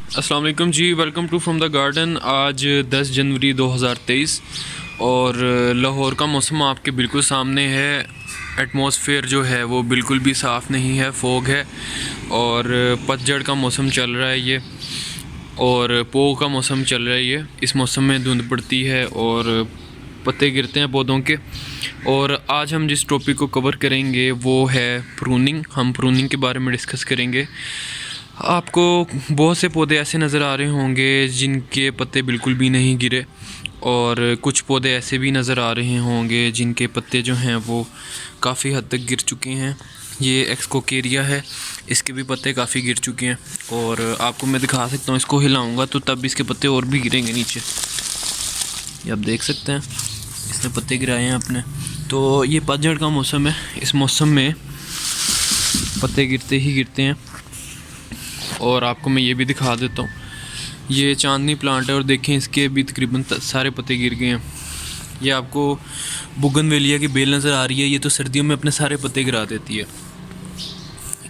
अस्सलाम वालेकुम जी, welcome to from the garden. आज 10 जनवरी 2023 और लाहौर का मौसम आपके बिल्कुल सामने है। एटमॉस्फेयर जो है वो बिल्कुल भी साफ़ नहीं है, फॉग है और पतझड़ का मौसम चल रहा है ये, और पोह का मौसम चल रहा है ये। इस मौसम में धुंध पड़ती है और पत्ते गिरते हैं पौधों के। और आज हम जिस टॉपिक को कवर करेंगे वो है प्रूनिंग। हम प्रूनिंग के बारे में डिस्कस करेंगे। आपको बहुत से पौधे ऐसे नज़र आ रहे होंगे जिनके पत्ते बिल्कुल भी नहीं गिरे, और कुछ पौधे ऐसे भी नज़र आ रहे होंगे जिनके पत्ते जो हैं वो काफ़ी हद तक गिर चुके हैं। ये एक्सकोकेरिया है, इसके भी पत्ते काफ़ी गिर चुके हैं और आपको मैं दिखा सकता हूँ। इसको हिलाऊंगा तो तब इसके पत्ते और भी गिरेंगे नीचे। ये आप देख सकते हैं, इसने पत्ते गिराए हैं अपने। तो ये पतझड़ का मौसम है, इस मौसम में पत्ते गिरते ही गिरते हैं। और आपको मैं ये भी दिखा देता हूँ, ये चांदनी प्लांट है और देखें इसके भी तकरीबन सारे पत्ते गिर गए हैं। ये आपको बोगनवेलिया की बेल नज़र आ रही है, ये तो सर्दियों में अपने सारे पत्ते गिरा देती है।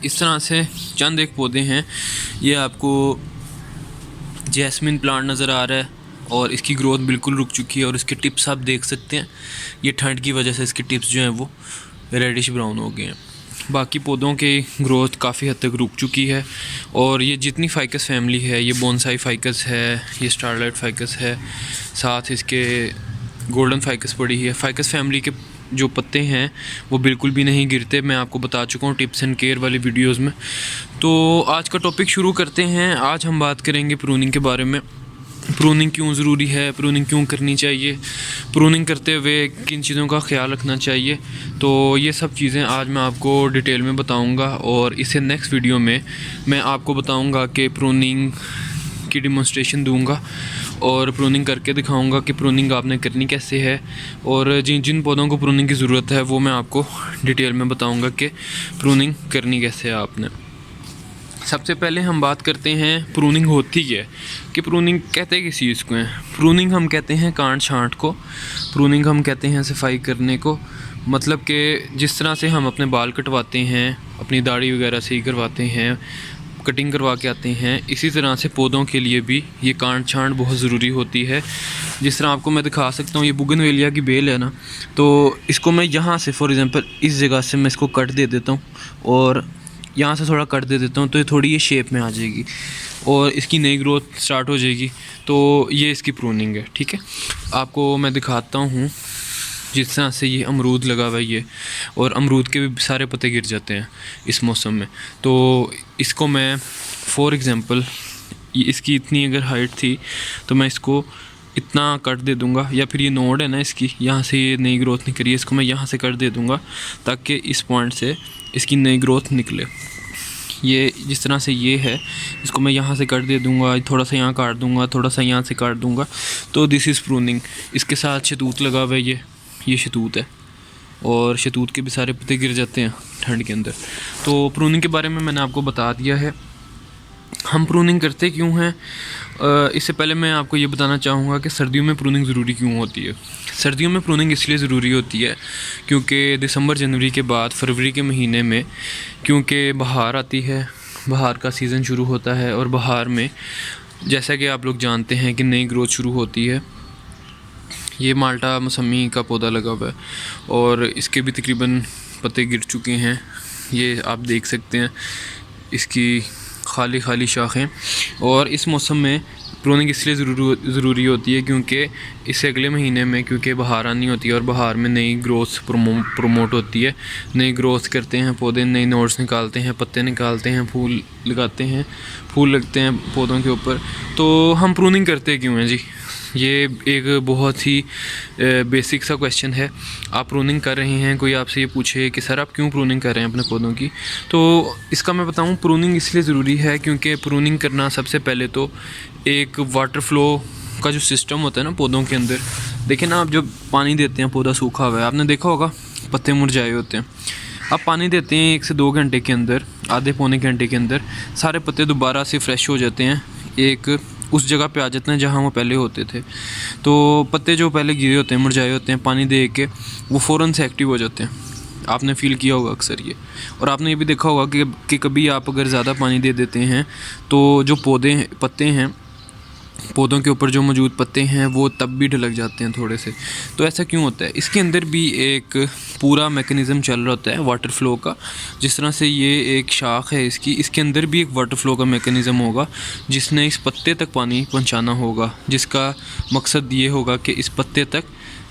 इस तरह से चंद एक पौधे हैं। ये आपको जैस्मिन प्लांट नज़र आ रहा है और इसकी ग्रोथ बिल्कुल रुक चुकी है और इसके टिप्स आप देख सकते हैं। ये ठंड की वजह से इसके टिप्स जो हैं वो रेडिश ब्राउन हो गए हैं। बाकी पौधों की ग्रोथ काफ़ी हद तक रुक चुकी है। और ये जितनी फाइकस फैमिली है, ये बोनसाई फाइकस है, ये स्टारलाइट फाइकस है, साथ इसके गोल्डन फाइकस पड़ी है। फाइकस फैमिली के जो पत्ते हैं वो बिल्कुल भी नहीं गिरते, मैं आपको बता चुका हूँ टिप्स एंड केयर वाली वीडियोज़ में। तो आज का टॉपिक शुरू करते हैं। आज हम बात करेंगे प्रूनिंग के बारे में। प्रूनिंग क्यों ज़रूरी है, प्रूनिंग क्यों करनी चाहिए, प्रूनिंग करते हुए किन चीज़ों का ख्याल रखना चाहिए। तो ये सब चीज़ें आज मैं आपको डिटेल में बताऊंगा और इससे नेक्स्ट वीडियो में मैं आपको बताऊंगा कि प्रूनिंग की डिमॉन्स्ट्रेशन दूंगा और प्रूनिंग करके दिखाऊंगा कि प्रूनिंग आपने करनी कैसे है। और जिन जिन पौधों को प्रूनिंग की ज़रूरत है वो मैं आपको डिटेल में बताऊँगा कि प्रूनिंग करनी कैसे है आपने। सबसे पहले हम बात करते हैं प्रूनिंग होती है कि प्रूनिंग कहते किस चीज़ को हैं। प्रूनिंग हम कहते हैं काट छांट को, प्रूनिंग हम कहते हैं सफाई करने को। मतलब कि जिस तरह से हम अपने बाल कटवाते हैं, अपनी दाढ़ी वगैरह सही करवाते हैं, कटिंग करवा के आते हैं, इसी तरह से पौधों के लिए भी ये काट छांट बहुत ज़रूरी होती है। जिस तरह आपको मैं दिखा सकता हूँ, ये बोगनवेलिया की बेल है ना, तो इसको मैं यहाँ से फॉर एग्ज़ाम्पल इस जगह से मैं इसको कट दे देता हूँ और यहाँ से थोड़ा कट दे देता हूँ तो ये थोड़ी ये शेप में आ जाएगी और इसकी नई ग्रोथ स्टार्ट हो जाएगी। तो ये इसकी प्रूनिंग है, ठीक है। आपको मैं दिखाता हूँ जिस तरह से ये अमरूद लगा हुआ है ये, और अमरूद के भी सारे पत्ते गिर जाते हैं इस मौसम में। तो इसको मैं फॉर एग्ज़ाम्पल इसकी इतनी अगर हाइट थी तो मैं इसको इतना कट दे दूंगा, या फिर ये नोड है ना इसकी, यहाँ से ये नई ग्रोथ निकल रही है, इसको मैं यहाँ से कट दे दूंगा ताकि इस पॉइंट से इसकी नई ग्रोथ निकले। ये जिस तरह से ये है, इसको मैं यहाँ से कट दे दूंगा, थोड़ा सा यहाँ काट दूंगा, थोड़ा सा यहाँ से काट दूंगा। तो दिस इज़ प्रूनिंग। इसके साथ शतूत लगा हुआ है, ये शतूत है और शतूत के भी सारे पत्ते गिर जाते हैं ठंड के अंदर। तो प्रूनिंग के बारे में मैंने आपको बता दिया है। हम प्रूनिंग करते क्यों हैं, इससे पहले मैं आपको ये बताना चाहूँगा कि सर्दियों में प्रूनिंग ज़रूरी क्यों होती है। सर्दियों में प्रूनिंग इसलिए ज़रूरी होती है क्योंकि दिसंबर जनवरी के बाद फरवरी के महीने में, क्योंकि बहार आती है, बहार का सीज़न शुरू होता है और बहार में जैसा कि आप लोग जानते हैं कि नई ग्रोथ शुरू होती है। ये माल्टा मौसमी का पौधा लगा हुआ है और इसके भी तकरीबन पत्ते गिर चुके हैं। ये आप देख सकते हैं इसकी खाली खाली शाखें। और इस मौसम में प्रूनिंग इसलिए ज़रूरी होती है क्योंकि इससे अगले महीने में, क्योंकि बहार आनी होती है और बहार में नई ग्रोथ प्रमोट होती है। नई ग्रोथ करते हैं पौधे, नई नोड्स निकालते हैं, पत्ते निकालते हैं, फूल लगाते हैं, फूल लगते हैं पौधों के ऊपर। तो हम प्रूनिंग करते क्यों हैं जी? ये एक बहुत ही बेसिक सा क्वेश्चन है। आप प्रूनिंग कर रहे हैं, कोई आपसे ये पूछे कि सर आप क्यों प्रूनिंग कर रहे हैं अपने पौधों की, तो इसका मैं बताऊं प्रूनिंग इसलिए ज़रूरी है क्योंकि प्रूनिंग करना सबसे पहले तो एक वाटर फ्लो का जो सिस्टम होता है ना पौधों के अंदर, देखिए ना, आप जब पानी देते हैं, पौधा सूखा हुआ है, आपने देखा होगा पत्ते मुरझाए होते हैं। आप पानी देते हैं 1 से 2 घंटे के अंदर, आधे पौने घंटे के अंदर सारे पत्ते दोबारा से फ्रेश हो जाते हैं, एक उस जगह पे आ जाते हैं जहाँ वो पहले होते थे। तो पत्ते जो पहले गिरे होते हैं, मुरझाए होते हैं, पानी दे के वो फ़ौरन से एक्टिव हो जाते हैं। आपने फ़ील किया होगा अक्सर ये। और आपने ये भी देखा होगा कि कभी आप अगर ज़्यादा पानी दे देते हैं तो जो पत्ते हैं, पौधों के ऊपर जो मौजूद पत्ते हैं वो तब भी ढलक जाते हैं थोड़े से। तो ऐसा क्यों होता है? इसके अंदर भी एक पूरा मैकेनिज़्म चल रहा होता है वाटर फ़्लो का। जिस तरह से ये एक शाख है इसके अंदर भी एक वाटर फ़्लो का मैकेनिज़्म होगा जिसने इस पत्ते तक पानी पहुंचाना होगा, जिसका मकसद ये होगा कि इस पत्ते तक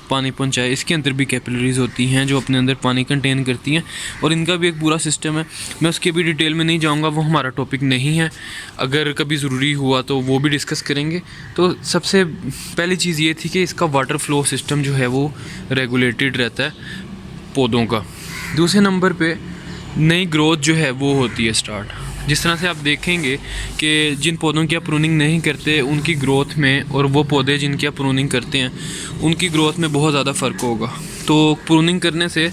पानी पहुंचाए। इसके अंदर भी कैपिलरीज़ होती हैं जो अपने अंदर पानी कंटेन करती हैं और इनका भी एक पूरा सिस्टम है। मैं उसके भी डिटेल में नहीं जाऊंगा, वो हमारा टॉपिक नहीं है। अगर कभी ज़रूरी हुआ तो वो भी डिस्कस करेंगे। तो सबसे पहली चीज़ ये थी कि इसका वाटर फ्लो सिस्टम जो है वो रेगुलेटेड रहता है पौधों का। दूसरे नंबर पे नई ग्रोथ जो है वो होती है स्टार्ट। जिस तरह से आप देखेंगे कि जिन पौधों की आप प्रूनिंग नहीं करते उनकी ग्रोथ में और वो पौधे जिनकी आप प्रूनिंग करते हैं उनकी ग्रोथ में बहुत ज़्यादा फ़र्क होगा। तो प्रूनिंग करने से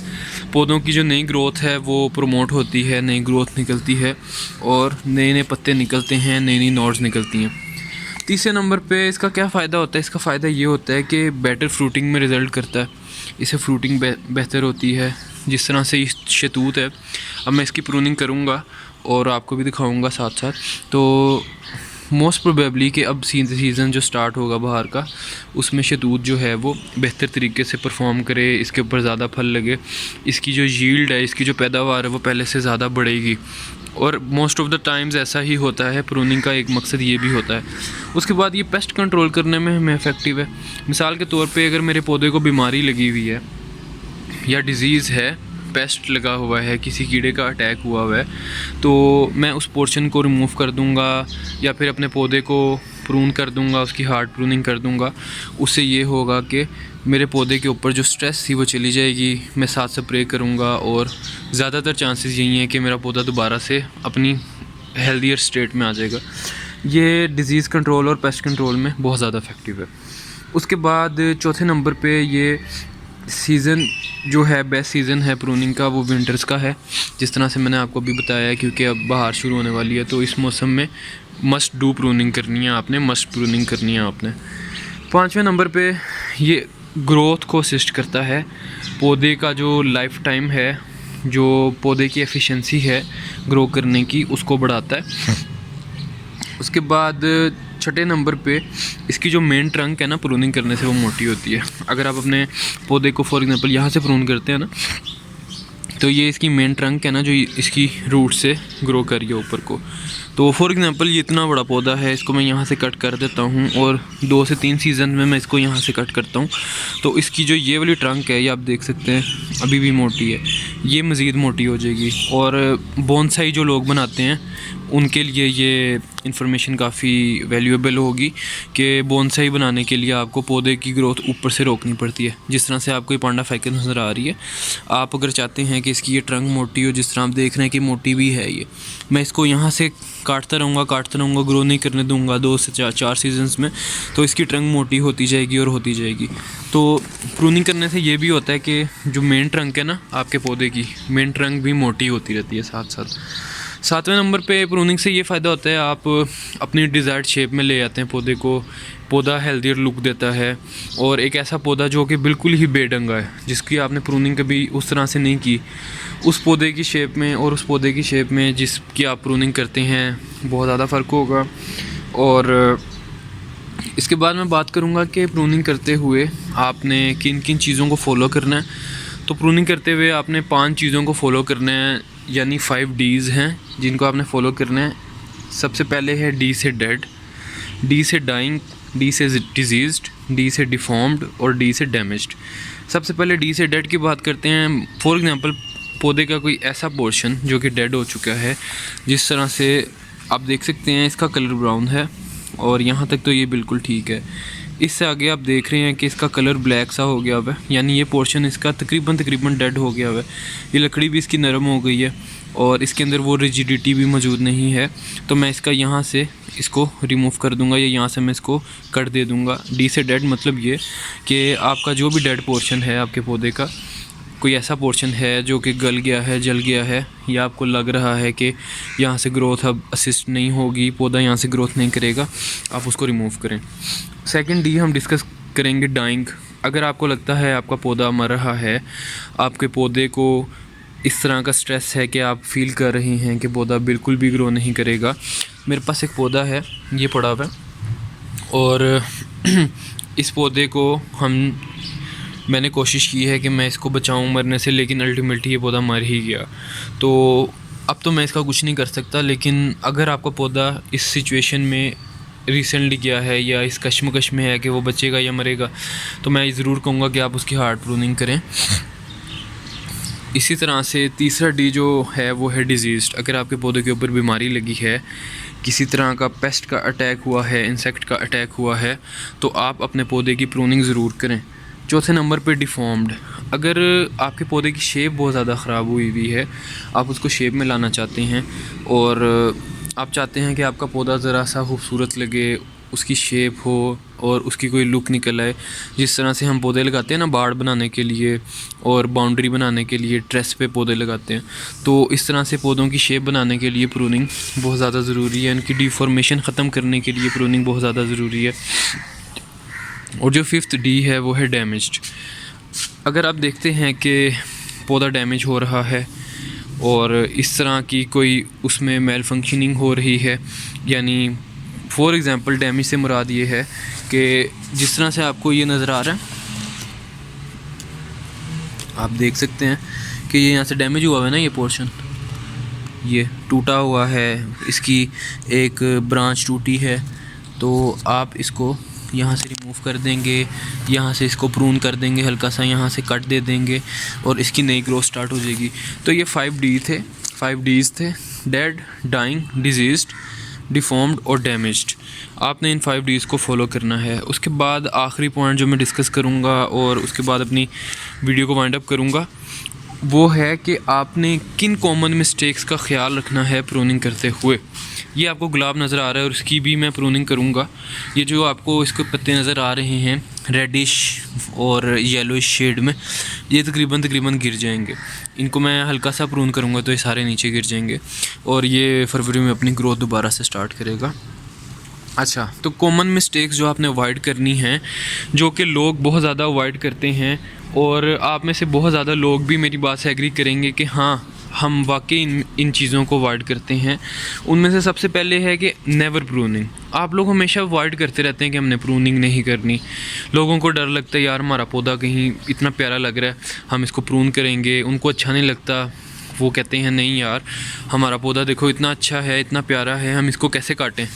पौधों की जो नई ग्रोथ है वो प्रमोट होती है, नई ग्रोथ निकलती है और नए नए पत्ते निकलते हैं, नई नई नोड्स निकलती हैं। तीसरे नंबर पे इसका क्या फ़ायदा होता है? इसका फ़ायदा ये होता है कि बेटर फ्रूटिंग में रिज़ल्ट करता है। इससे फ्रूटिंग बेहतर होती है। जिस तरह से इस शतूत है, अब मैं इसकी प्रूनिंग करूँगा और आपको भी दिखाऊंगा साथ साथ। तो मोस्ट प्रोबेबली कि अब सीज़न जो स्टार्ट होगा बाहर का, उसमें शतूत जो है वो बेहतर तरीके से परफॉर्म करे, इसके ऊपर ज़्यादा फल लगे, इसकी जो यील्ड है, इसकी जो पैदावार है वो पहले से ज़्यादा बढ़ेगी। और मोस्ट ऑफ़ द टाइम्स ऐसा ही होता है। प्रूनिंग का एक मकसद ये भी होता है। उसके बाद ये पेस्ट कंट्रोल करने में हमें इफ़ेक्टिव है। मिसाल के तौर पे अगर मेरे पौधे को बीमारी लगी हुई है या डिज़ीज़ है, पेस्ट लगा हुआ है, किसी कीड़े का अटैक हुआ है, तो मैं उस पोर्शन को रिमूव कर दूंगा या फिर अपने पौधे को प्रून कर दूंगा, उसकी हार्ड प्रूनिंग कर दूंगा। उससे ये होगा कि मेरे पौधे के ऊपर जो स्ट्रेस थी वो चली जाएगी। मैं साथ स्प्रे करूंगा और ज़्यादातर चांसेस यही हैं कि मेरा पौधा दोबारा से अपनी हेल्दियर स्टेट में आ जाएगा। ये डिज़ीज़ कंट्रोल और पेस्ट कंट्रोल में बहुत ज़्यादा इफ़ेक्टिव है। उसके बाद चौथे नंबर पे ये सीज़न जो है, बेस्ट सीज़न है प्रूनिंग का, वो विंटर्स का है। जिस तरह से मैंने आपको अभी बताया है, क्योंकि अब बाहर शुरू होने वाली है तो इस मौसम में मस्ट डू प्रूनिंग करनी है आपने, मस्ट प्रूनिंग करनी है आपने। पाँचवें नंबर पे ये ग्रोथ को असिस्ट करता है। पौधे का जो लाइफ टाइम है, जो पौधे की एफिशिएंसी है ग्रो करने की, उसको बढ़ाता है। उसके बाद छठे नंबर पे इसकी जो मेन ट्रंक है ना, प्रूनिंग करने से वो मोटी होती है। अगर आप अपने पौधे को फॉर एग्जांपल यहाँ से प्रून करते हैं ना, तो ये इसकी मेन ट्रंक है ना जो इसकी रूट से ग्रो करी है ऊपर को। तो फॉर एग्जांपल ये इतना बड़ा पौधा है, इसको मैं यहाँ से कट कर देता हूँ और 2 से 3 सीज़न में मैं इसको यहाँ से कट करता हूँ, तो इसकी जो ये वाली ट्रंक है, ये आप देख सकते हैं अभी भी मोटी है, ये मज़ीद मोटी हो जाएगी। और बोनसाई जो लोग बनाते हैं उनके लिए ये इन्फॉर्मेशन काफ़ी वैल्यूएबल होगी कि बोनसाई बनाने के लिए आपको पौधे की ग्रोथ ऊपर से रोकनी पड़ती है। जिस तरह से आपको ये पांडा फाइकस नज़र आ रही है, आप अगर चाहते हैं कि इसकी ये ट्रंक मोटी हो, जिस तरह आप देख रहे हैं कि मोटी भी है ये, मैं इसको यहाँ से काटता रहूँगा, ग्रो नहीं करने दूँगा 2 से 4 सीजन्स में, तो इसकी ट्रंक मोटी होती जाएगी और होती जाएगी। तो प्रूनिंग करने से ये भी होता है कि जो मेन ट्रंक है ना आपके पौधे की, मेन ट्रंक भी मोटी होती रहती है साथ साथ। 7वें नंबर पे प्रूनिंग से ये फ़ायदा होता है, आप अपनी डिज़ायर्ड शेप में ले आते हैं पौधे को, पौधा हेल्दियर लुक देता है। और एक ऐसा पौधा जो कि बिल्कुल ही बेढंगा है, जिसकी आपने प्रूनिंग कभी उस तरह से नहीं की, उस पौधे की शेप में और उस पौधे की शेप में जिसकी आप प्रूनिंग करते हैं बहुत ज़्यादा फ़र्क होगा। और इसके बाद मैं बात करूँगा कि प्रूनिंग करते हुए आपने किन किन चीज़ों को फॉलो करना है। तो प्रूनिंग करते हुए आपने 5 चीज़ों को फॉलो करना है, यानी 5 Ds हैं जिनको आपने फॉलो करना है। सबसे पहले है D से डेड, D से डाइंग, D से डिजीज़्ड, D से डिफॉर्म्ड और D से डैमेज्ड। सबसे पहले D से डेड की बात करते हैं। फॉर एग्जांपल पौधे का कोई ऐसा पोर्शन जो कि डेड हो चुका है, जिस तरह से आप देख सकते हैं इसका कलर ब्राउन है और यहाँ तक तो ये बिल्कुल ठीक है। इससे आगे आप देख रहे हैं कि इसका कलर ब्लैक सा हो गया हुआ है, यानी ये पोर्शन इसका तकरीबन डेड हो गया हुआ है। ये लकड़ी भी इसकी नरम हो गई है और इसके अंदर वो रिजिडिटी भी मौजूद नहीं है। तो मैं इसका यहाँ से इसको रिमूव कर दूँगा या यहाँ से मैं इसको कट दे दूँगा। D से डेड मतलब ये कि आपका जो भी डेड पोर्शन है आपके पौधे का, कोई ऐसा पोर्शन है जो कि गल गया है, जल गया है, या आपको लग रहा है कि यहाँ से ग्रोथ अब असिस्ट नहीं होगी, पौधा यहाँ से ग्रोथ नहीं करेगा, आप उसको रिमूव करें। सेकंड D हम डिस्कस करेंगे डाइंग। अगर आपको लगता है आपका पौधा मर रहा है, आपके पौधे को इस तरह का स्ट्रेस है कि आप फील कर रही हैं कि पौधा बिल्कुल भी ग्रो नहीं करेगा, मेरे पास एक पौधा है, ये पड़ा हुआ है, और इस पौधे को मैंने कोशिश की है कि मैं इसको बचाऊं मरने से, लेकिन अल्टीमेटली ये पौधा मर ही गया। तो अब तो मैं इसका कुछ नहीं कर सकता, लेकिन अगर आपका पौधा इस सिचुएशन में रिसेंटली गया है या इस कश्मकश में है कि वो बचेगा या मरेगा, तो मैं ज़रूर कहूँगा कि आप उसकी हार्ड प्रूनिंग करें। इसी तरह से तीसरा डी जो है वो है डिजीज़। अगर आपके पौधे के ऊपर बीमारी लगी है, किसी तरह का पेस्ट का अटैक हुआ है, इंसेक्ट का अटैक हुआ है, तो आप अपने पौधे की प्रूनिंग ज़रूर करें। चौथे नंबर पे डिफ़ॉर्म्ड। अगर आपके पौधे की शेप बहुत ज़्यादा ख़राब हुई हुई है, आप उसको शेप में लाना चाहते हैं और आप चाहते हैं कि आपका पौधा ज़रा सा खूबसूरत लगे, उसकी शेप हो और उसकी कोई लुक निकल आए, जिस तरह से हम पौधे लगाते हैं ना बाड़ बनाने के लिए और बाउंड्री बनाने के लिए ट्रेस पे पौधे लगाते हैं, तो इस तरह से पौधों की शेप बनाने के लिए प्रूनिंग बहुत ज़्यादा ज़रूरी है। उनकी डिफॉर्मेशन ख़त्म करने के लिए प्रूनिंग बहुत ज़्यादा ज़रूरी है। और जो फिफ्थ डी है वो है डैमेज्ड। अगर आप देखते हैं कि पौधा डैमेज हो रहा है और इस तरह की कोई उसमें मेल फंक्शनिंग हो रही है, यानी फॉर एग्ज़ाम्पल डैमेज से मुराद ये है कि जिस तरह से आपको ये नज़र आ रहा है, आप देख सकते हैं कि ये यहाँ से डैमेज हुआ है ना, ये पोर्शन ये टूटा हुआ है, इसकी एक ब्रांच टूटी है, तो आप इसको यहाँ से रिमूव कर देंगे, यहाँ से इसको प्रून कर देंगे, हल्का सा यहाँ से कट दे देंगे और इसकी नई ग्रोथ स्टार्ट हो जाएगी। तो ये 5 डीज़ थे, डेड, डाइंग, डिजीज़्ड, डिफॉर्म्ड और डैमेज्ड। आपने इन 5 डीज़ को फॉलो करना है। उसके बाद आखिरी पॉइंट जो मैं डिस्कस करूँगा और उसके बाद अपनी वीडियो को वाइंड अप करूँगा, वो है कि आपने किन कॉमन मिस्टेक्स का ख्याल रखना है प्रूनिंग करते हुए। ये आपको गुलाब नज़र आ रहा है और इसकी भी मैं प्रूनिंग करूँगा। ये जो आपको इसके पत्ते नज़र आ रहे हैं रेडिश और येलोइश शेड में, ये तकरीबन गिर जाएंगे। इनको मैं हल्का सा प्रून करूँगा तो ये सारे नीचे गिर जाएंगे और ये फरवरी में अपनी ग्रोथ दोबारा से स्टार्ट करेगा। अच्छा, तो कॉमन मिस्टेक्स जो आपने अवॉइड करनी हैं, जो कि लोग बहुत ज़्यादा अवॉइड करते हैं और आप में से बहुत ज़्यादा लोग भी मेरी बात से एग्री करेंगे कि हाँ, हम वाकई इन चीज़ों को अवॉइड करते हैं। उनमें से सबसे पहले है कि नेवर प्रूनिंग। आप लोग हमेशा अवॉइड करते रहते हैं कि हमने प्रूनिंग नहीं करनी। लोगों को डर लगता है, यार हमारा पौधा कहीं इतना प्यारा लग रहा है, हम इसको प्रून करेंगे, उनको अच्छा नहीं लगता। वो कहते हैं नहीं यार, हमारा पौधा देखो इतना अच्छा है, इतना प्यारा है, हम इसको कैसे काटें,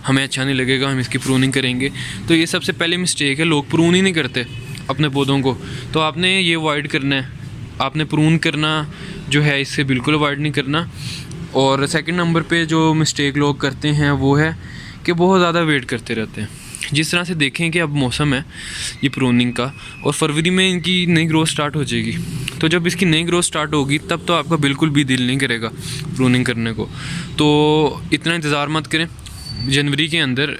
हमें अच्छा नहीं लगेगा, हम इसकी प्रूनिंग करेंगे। तो ये सबसे पहले मिस्टेक है, लोग प्रून ही नहीं करते अपने पौधों को। तो आपने ये अवॉइड करना है, आपने प्रून करना जो है इससे बिल्कुल अवॉइड नहीं करना। और सेकंड नंबर पे जो मिस्टेक लोग करते हैं वो है कि बहुत ज़्यादा वेट करते रहते हैं। जिस तरह से देखें कि अब मौसम है ये प्रूनिंग का और फरवरी में इनकी नई ग्रोथ स्टार्ट हो जाएगी, तो जब इसकी नई ग्रोथ स्टार्ट होगी तब तो आपका बिल्कुल भी दिल नहीं करेगा प्रूनिंग करने को। तो इतना इंतज़ार मत करें। जनवरी के अंदर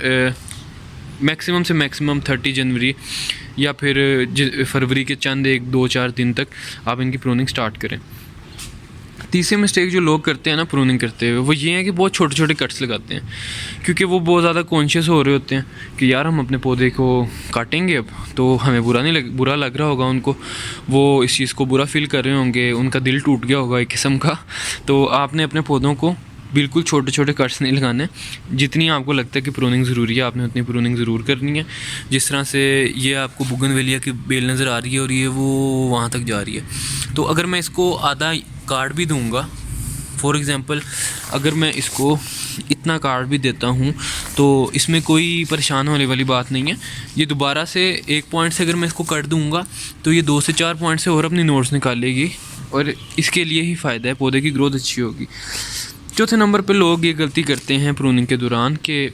मैक्सिमम से मैक्सिमम 30 जनवरी या फिर फरवरी के चंद 1-2-4 दिन तक आप इनकी प्रूनिंग स्टार्ट करें। तीसरी मिस्टेक जो लोग करते हैं ना प्रूनिंग करते हुए, वो ये है कि बहुत छोटे छोटे कट्स लगाते हैं, क्योंकि वो बहुत ज़्यादा कॉन्शियस हो रहे होते हैं कि यार हम अपने पौधे को काटेंगे अब तो हमें बुरा लग रहा होगा उनको, वो इस चीज़ को बुरा फील कर रहे होंगे, उनका दिल टूट गया होगा एक किस्म का। तो आपने अपने पौधों को बिल्कुल छोटे छोटे कट्स नहीं लगाने। जितनी आपको लगता है कि प्रूनिंग ज़रूरी है, आपने उतनी प्रूनिंग ज़रूर करनी है। जिस तरह से ये आपको बोगनवेलिया की बेल नज़र आ रही है और ये वो वहाँ तक जा रही है, तो अगर मैं इसको आधा काट भी दूँगा, फॉर एग्ज़ाम्पल अगर मैं इसको इतना काट भी देता हूँ तो इसमें कोई परेशान होने वाली बात नहीं है। ये दोबारा से एक पॉइंट से अगर मैं इसको काट दूँगा तो ये 2 से 4 पॉइंट से और अपनी नोट्स निकालेगी और इसके लिए ही फ़ायदा है, पौधे की ग्रोथ अच्छी होगी। चौथे नंबर पे लोग ये गलती करते हैं प्रूनिंग के दौरान कि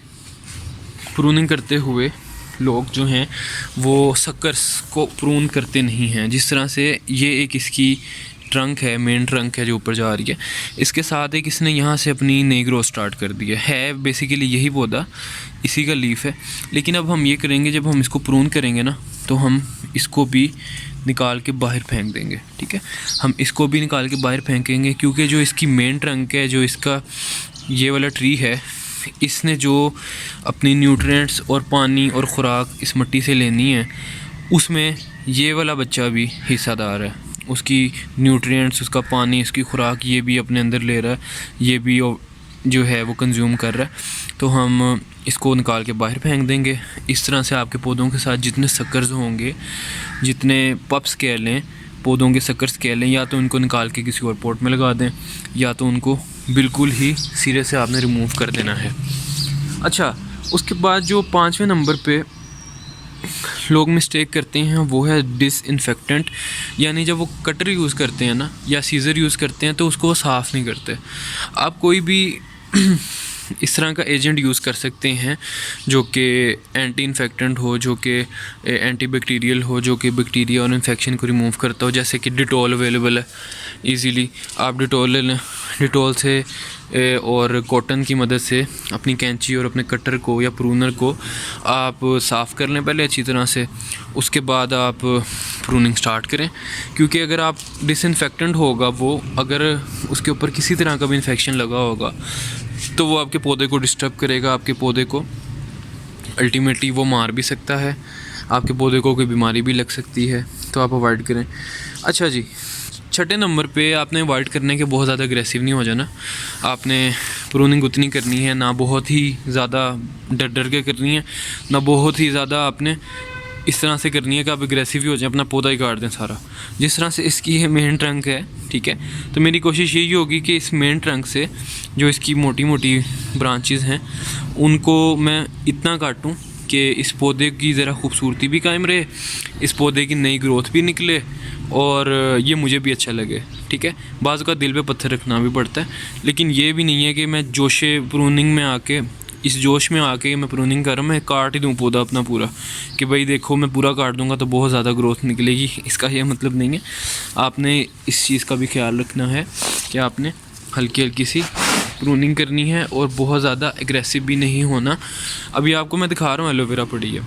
प्रूनिंग करते हुए लोग जो हैं वो सक्कर्स को प्रून करते नहीं हैं। जिस तरह से ये एक इसकी ट्रंक है, मेन ट्रंक है जो ऊपर जा रही है, इसके साथ एक इसने यहाँ से अपनी नई ग्रोथ स्टार्ट कर दी है बेसिकली यही पौधा इसी का लीफ है। लेकिन अब हम ये करेंगे, जब हम इसको प्रून करेंगे ना तो हम इसको भी निकाल के बाहर फेंक देंगे, ठीक है। हम इसको भी निकाल के बाहर फेंकेंगे क्योंकि जो इसकी मेन ट्रंक है, जो इसका ये वाला ट्री है, इसने जो अपनी न्यूट्रिएंट्स और पानी और ख़ुराक इस मिट्टी से लेनी है, उसमें ये वाला बच्चा भी हिस्सेदार है। उसकी न्यूट्रिएंट्स, उसका पानी, उसकी खुराक ये भी अपने अंदर ले रहा है, ये भी जो है वो कंज्यूम कर रहा है। तो हम इसको निकाल के बाहर फेंक देंगे। इस तरह से आपके पौधों के साथ जितने सक्कर्स होंगे, जितने पप्स कह लें, पौधों के सक्कर्स कह लें, या तो उनको निकाल के किसी और पॉट में लगा दें, या तो उनको बिल्कुल ही सिरे से आपने रिमूव कर देना है। अच्छा, उसके बाद जो 5वें नंबर पे लोग मिस्टेक करते हैं वो है डिसइंफेक्टेंट। यानी जब वो कटर यूज़ करते हैं ना, या सीज़र यूज़ करते हैं, तो उसको वो साफ़ नहीं करते। आप कोई भी इस तरह का एजेंट यूज़ कर सकते हैं जो कि एंटी इन्फेक्टेंट हो, जो कि एंटी बैक्टीरियल हो, जो कि बैक्टीरिया और इन्फेक्शन को रिमूव करता हो। जैसे कि डिटॉल अवेलेबल है इजीली, आप डिटॉल ले लें। डिटॉल से और कॉटन की मदद से अपनी कैंची और अपने कटर को या प्रूनर को आप साफ़ कर लें पहले अच्छी तरह से, उसके बाद आप प्रूनिंग स्टार्ट करें। क्योंकि अगर आप डिसइंफेक्टेंट होगा वो, अगर उसके ऊपर किसी तरह का भी इन्फेक्शन लगा होगा तो वो आपके पौधे को डिस्टर्ब करेगा, आपके पौधे को अल्टीमेटली वो मार भी सकता है, आपके पौधे को कोई बीमारी भी लग सकती है, तो आप अवॉइड करें। अच्छा जी, 6ठे नंबर पे आपने अवॉइड करने के बहुत ज़्यादा अग्रेसिव नहीं हो जाना। आपने प्रूनिंग उतनी करनी है, ना बहुत ही ज़्यादा डर के करनी है, ना बहुत ही ज़्यादा आपने इस तरह से करनी है कि आप एग्रेसिव ही हो जाए, अपना पौधा ही काट दें सारा। जिस तरह से इसकी ये मेन ट्रंक है, ठीक है, तो मेरी कोशिश यही होगी कि इस मेन ट्रंक से जो इसकी मोटी मोटी ब्रांचेज़ हैं उनको मैं इतना काटूं कि इस पौधे की ज़रा खूबसूरती भी कायम रहे, इस पौधे की नई ग्रोथ भी निकले और ये मुझे भी अच्छा लगे। ठीक है, बाज़ का दिल पे पत्थर रखना भी पड़ता है, लेकिन ये भी नहीं है कि मैं जोशे प्रूनिंग में आके, इस जोश में आके मैं प्रूनिंग कर रहा हूँ, मैं काट ही दूँ पौधा अपना पूरा, कि भाई देखो मैं पूरा काट दूँगा तो बहुत ज़्यादा ग्रोथ निकलेगी। इसका ये मतलब नहीं है। आपने इस चीज़ का भी ख्याल रखना है कि आपने हल्की हल्की सी प्रूनिंग करनी है और बहुत ज़्यादा एग्रेसिव भी नहीं होना। अभी आपको मैं दिखा रहा हूँ एलोवेरा पड़ी है,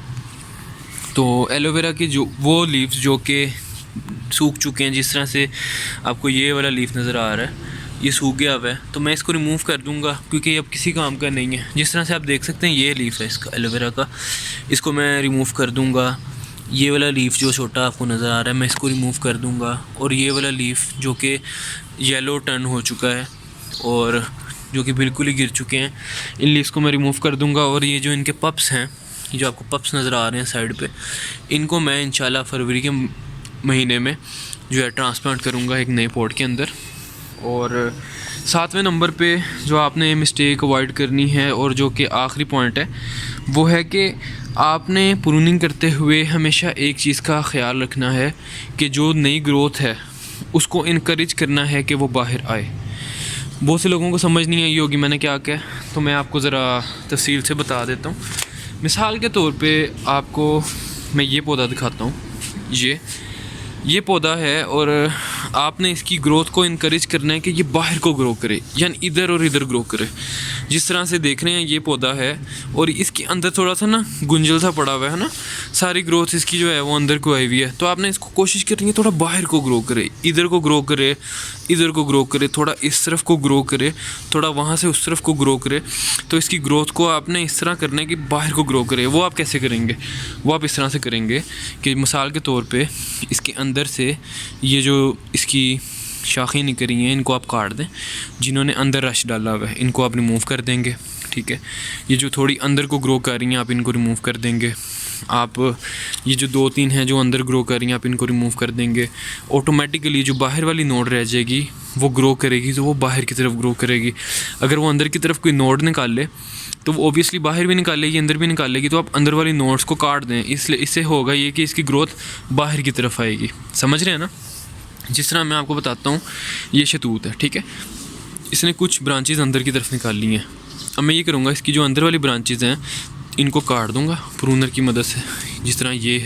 तो एलोवेरा की जो वो लीव्स जो कि सूख चुके हैं, जिस तरह से आपको ये वाला लीफ नज़र आ रहा है, ये सूख गया हुआ है, तो मैं इसको रिमूव कर दूंगा क्योंकि ये अब किसी काम का नहीं है। जिस तरह से आप देख सकते हैं ये लीफ है इसका एलोवेरा का, इसको मैं रिमूव कर दूंगा। ये वाला लीफ जो छोटा आपको नज़र आ रहा है मैं इसको रिमूव कर दूंगा, और ये वाला लीफ जो कि येलो टर्न हो चुका है और जो कि बिल्कुल ही गिर चुके हैं, इन लीव्स को मैं रिमूव कर दूंगा। और ये जो इनके पप्स हैं, ये जो आपको पप्स नज़र आ रहे हैं साइड पे, इनको मैं इंशाल्लाह फरवरी के महीने में जो है ट्रांसप्लांट करूँगा एक नए पॉट के अंदर। और 7वें नंबर पे जो आपने मिस्टेक अवॉइड करनी है और जो कि आखिरी पॉइंट है, वो है कि आपने प्रूनिंग करते हुए हमेशा एक चीज़ का ख्याल रखना है कि जो नई ग्रोथ है उसको इनकरेज करना है कि वो बाहर आए। बहुत से लोगों को समझ नहीं आई होगी मैंने क्या कहा, तो मैं आपको ज़रा तफसील से बता देता हूँ। मिसाल के तौर पे आपको मैं ये पौधा दिखाता हूँ, ये पौधा है और आपने इसकी ग्रोथ को इनकरेज करना है कि ये बाहर को ग्रो करे, यानी इधर और इधर ग्रो करे। जिस तरह से देख रहे हैं ये पौधा है और इसके अंदर थोड़ा सा ना गुंजल सा पड़ा हुआ है ना, सारी ग्रोथ इसकी जो है वो अंदर को आई हुई है। तो आपने इसको कोशिश करनी है थोड़ा बाहर को ग्रो करे, इधर को ग्रो करे, इधर को ग्रो करे, थोड़ा इस तरफ को ग्रो करे, थोड़ा वहाँ से उस तरफ को ग्रो करे। तो इसकी ग्रोथ को आपने इस तरह करना है कि बाहर को ग्रो करे। वो आप कैसे करेंगे? वो आप इस तरह से करेंगे कि मिसाल के तौर पे इसके अंदर से ये जो इसकी शाखें निकली हैं इनको आप काट दें, जिन्होंने अंदर रश डाला हुआ है इनको आप रिमूव कर देंगे। ठीक है, ये जो थोड़ी अंदर को ग्रो कर रही हैं आप इनको रिमूव कर देंगे। आप ये जो 2-3 हैं जो अंदर ग्रो कर रही हैं आप इनको रिमूव कर देंगे। ऑटोमेटिकली जो बाहर वाली नोड रह जाएगी वो ग्रो करेगी, तो वो बाहर की तरफ ग्रो करेगी। अगर वो अंदर की तरफ कोई नोड निकाल ले तो वो ओबियसली बाहर भी निकालेगी, अंदर भी निकालेगी। तो आप अंदर वाली नोड्स को काट दें, इसलिए इससे होगा ये कि इसकी ग्रोथ बाहर की तरफ आएगी। समझ रहे हैं ना? जिस तरह मैं आपको बताता हूँ, ये शतूत है, ठीक है, इसने कुछ ब्रांचेज़ अंदर की तरफ निकाल ली हैं। अब मैं ये करूँगा, इसकी जो अंदर वाली ब्रांचेज़ हैं इनको काट दूँगा प्रूनर की मदद से। जिस तरह ये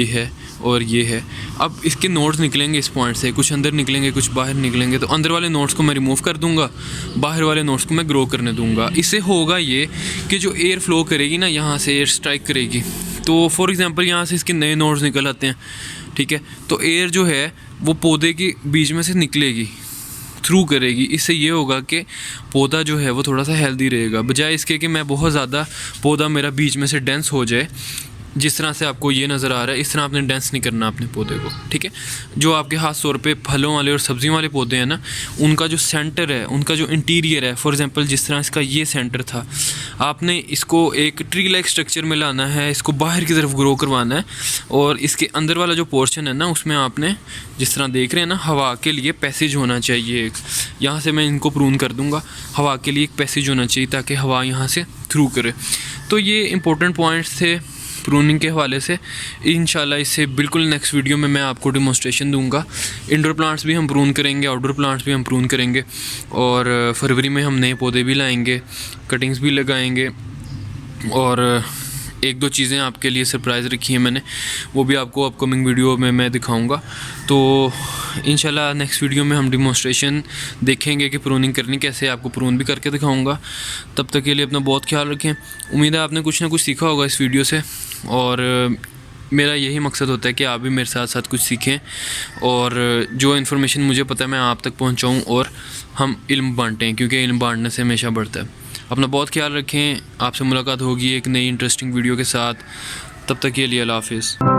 है और ये है। अब इसके नोड्स निकलेंगे इस पॉइंट से, कुछ अंदर निकलेंगे कुछ बाहर निकलेंगे। तो अंदर वाले नोड्स को मैं रिमूव कर दूंगा, बाहर वाले नोड्स को मैं ग्रो करने दूंगा। इससे होगा ये कि जो एयर फ्लो करेगी ना, यहाँ से एयर स्ट्राइक करेगी, तो फॉर एग्जांपल यहाँ से इसके नए नोड्स निकल आते हैं, ठीक है, तो एयर जो है वो पौधे के बीच में से निकलेगी, थ्रू करेगी। इससे ये होगा कि पौधा जो है वो थोड़ा सा हेल्दी रहेगा, बजाय इसके कि मैं बहुत ज़्यादा पौधा मेरा बीच में से डेंस हो जाए जिस तरह से आपको ये नज़र आ रहा है इस तरह आपने डेंस नहीं करना अपने पौधे को, ठीक है। जो आपके खास तौर पे फलों वाले और सब्जियों वाले पौधे हैं ना, उनका जो सेंटर है, उनका जो इंटीरियर है, फॉर एग्जांपल जिस तरह इसका ये सेंटर था, आपने इसको एक ट्री लाइक स्ट्रक्चर में लाना है, इसको बाहर की तरफ ग्रो करवाना है। और इसके अंदर वाला जो पोर्शन है ना, उसमें आपने जिस तरह देख रहे हैं ना, हवा के लिए पैसेज होना चाहिए एक। यहाँ से मैं इनको प्रून कर दूँगा, हवा के लिए एक पैसेज होना चाहिए ताकि हवा यहाँ से थ्रू करे। तो ये इंपॉर्टेंट पॉइंट्स थे प्रूनिंग के हवाले से। इंशाल्लाह इससे बिल्कुल नेक्स्ट वीडियो में मैं आपको डिमॉन्स्ट्रेशन दूंगा। इंडोर प्लांट्स भी हम प्रून करेंगे, आउटडोर प्लांट्स भी हम प्रून करेंगे, और फरवरी में हम नए पौधे भी लाएंगे, कटिंग्स भी लगाएंगे, और एक दो चीज़ें आपके लिए सरप्राइज़ रखी हैं मैंने, वो भी आपको अपकमिंग वीडियो में मैं दिखाऊंगा। तो इंशाल्लाह नेक्स्ट वीडियो में हम डिमॉन्स्ट्रेशन देखेंगे कि प्रूनिंग करनी कैसे है, आपको प्रून भी करके दिखाऊंगा। तब तक के लिए अपना बहुत ख्याल रखें। उम्मीद है आपने कुछ ना कुछ सीखा होगा इस वीडियो से, और मेरा यही मकसद होता है कि आप भी मेरे साथ साथ कुछ सीखें, और जो इन्फॉर्मेशन मुझे पता है मैं आप तक पहुँचाऊँ, और हम इल्म बांटें, क्योंकि इल्म बांटने से हमेशा बढ़ता है। अपना बहुत ख्याल रखें। आपसे मुलाकात होगी एक नई इंटरेस्टिंग वीडियो के साथ। तब तक के लिए अल्लाह हाफ़िज़।